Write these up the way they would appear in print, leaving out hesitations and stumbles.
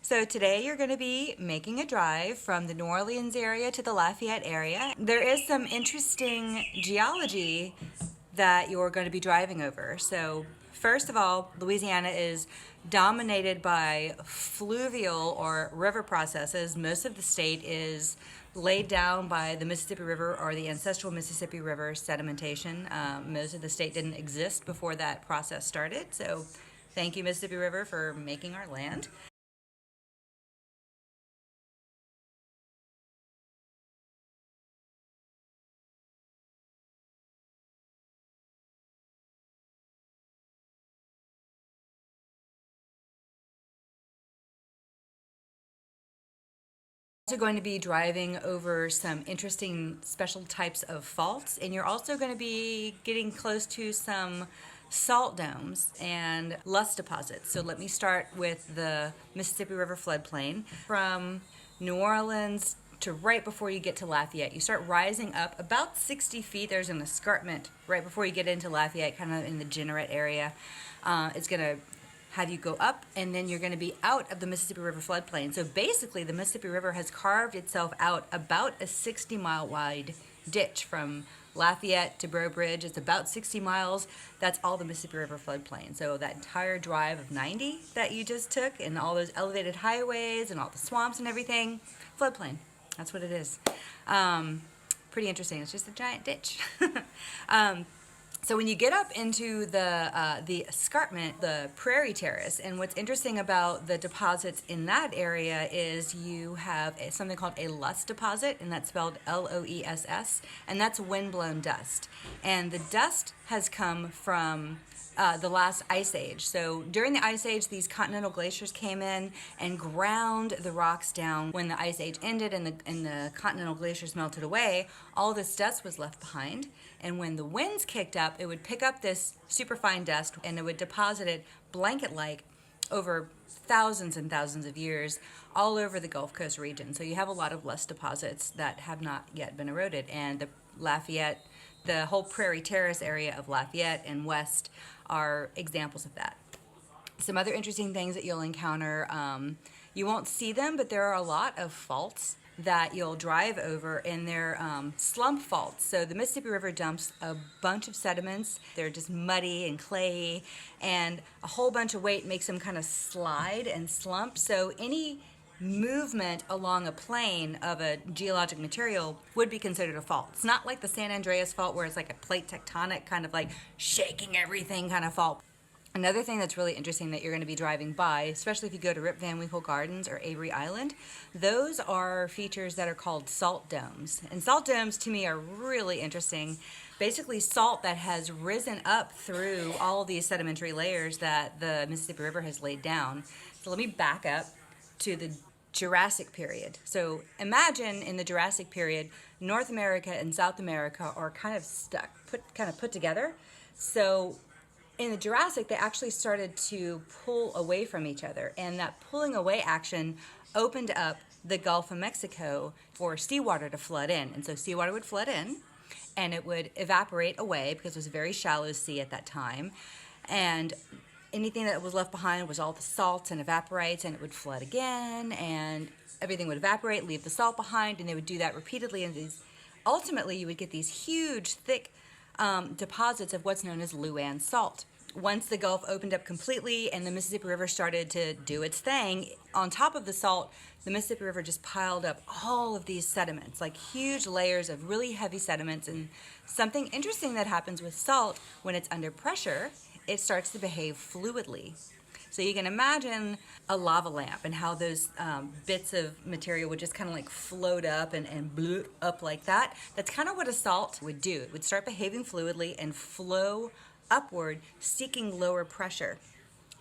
So today you're going to be making a drive from the New Orleans area to the Lafayette area. There is some interesting geology that you're going to be driving over. So first of all, Louisiana is dominated by fluvial or river processes. Most of the state is laid down by the Mississippi River or the ancestral Mississippi River sedimentation. Most of the state didn't exist before that process started. So thank you, Mississippi River, for making our land. You're going to be driving over some interesting special types of faults, and you're also going to be getting close to some salt domes and loess deposits. So let me start with the Mississippi River floodplain. From New Orleans to right before you get to Lafayette, you start rising up about 60 feet. There's an escarpment right before you get into Lafayette, kind of in the Jeanneret area. It's going to have you go up, and then you're going to be out of the Mississippi River floodplain. So basically the Mississippi River has carved itself out about a 60-mile wide ditch from Lafayette to Breaux Bridge. It's about 60 miles. That's all the Mississippi River floodplain. So that entire drive of 90 that you just took, and all those elevated highways and all the swamps and everything, floodplain. That's what it is. Pretty interesting. It's just a giant ditch. So when you get up into the escarpment, the prairie terrace, and what's interesting about the deposits in that area is you have something called a loess deposit, and that's spelled L-O-E-S-S, and that's windblown dust. And the dust has come from the last ice age. So during the ice age, these continental glaciers came in and ground the rocks down. When the ice age ended and the continental glaciers melted away, all this dust was left behind. And when the winds kicked up, it would pick up this superfine dust and it would deposit it blanket-like over thousands and thousands of years all over the Gulf Coast region. So you have a lot of loess deposits that have not yet been eroded. And the Lafayette, the whole prairie terrace area of Lafayette and west are examples of that. Some other interesting things that you'll encounter, you won't see them, but there are a lot of faults that you'll drive over, and they're slump faults. So the Mississippi River dumps a bunch of sediments. They're just muddy and clayey, and a whole bunch of weight makes them kind of slide and slump. So any movement along a plane of a geologic material would be considered a fault. It's not like the San Andreas fault where it's like a plate tectonic kind of like shaking everything kind of fault. Another thing that's really interesting that you're going to be driving by, especially if you go to Rip Van Winkle Gardens or Avery Island, those are features that are called salt domes. And salt domes to me are really interesting. Basically salt that has risen up through all these sedimentary layers that the Mississippi River has laid down. So let me back up to the Jurassic period. So imagine in the Jurassic period, North America and South America are kind of stuck, put together. So in the Jurassic, they actually started to pull away from each other, and that pulling away action opened up the Gulf of Mexico for seawater to flood in. And so seawater would flood in, and it would evaporate away because it was a very shallow sea at that time. And anything that was left behind was all the salts and evaporates, and it would flood again, and everything would evaporate, leave the salt behind, and they would do that repeatedly. And ultimately, you would get these huge, thick deposits of what's known as Luan salt. Once the Gulf opened up completely and the Mississippi River started to do its thing, on top of the salt, the Mississippi River just piled up all of these sediments, like huge layers of really heavy sediments. And something interesting that happens with salt, when it's under pressure, it starts to behave fluidly. So you can imagine a lava lamp and how those bits of material would just kind of like float up and bloop up like that. That's kind of what a salt would do. It would start behaving fluidly and flow upward, seeking lower pressure.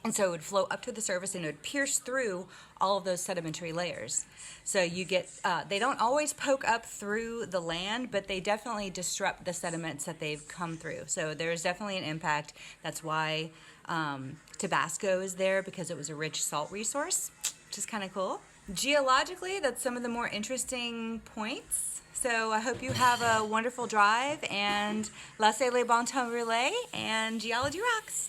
And so it would flow up to the surface and it would pierce through all of those sedimentary layers. So you get, they don't always poke up through the land, but they definitely disrupt the sediments that they've come through. So there's definitely an impact. That's why Tabasco is there, because it was a rich salt resource, which is kind of cool. Geologically, that's some of the more interesting points. So I hope you have a wonderful drive, and laissez les bon temps rouler, and geology rocks.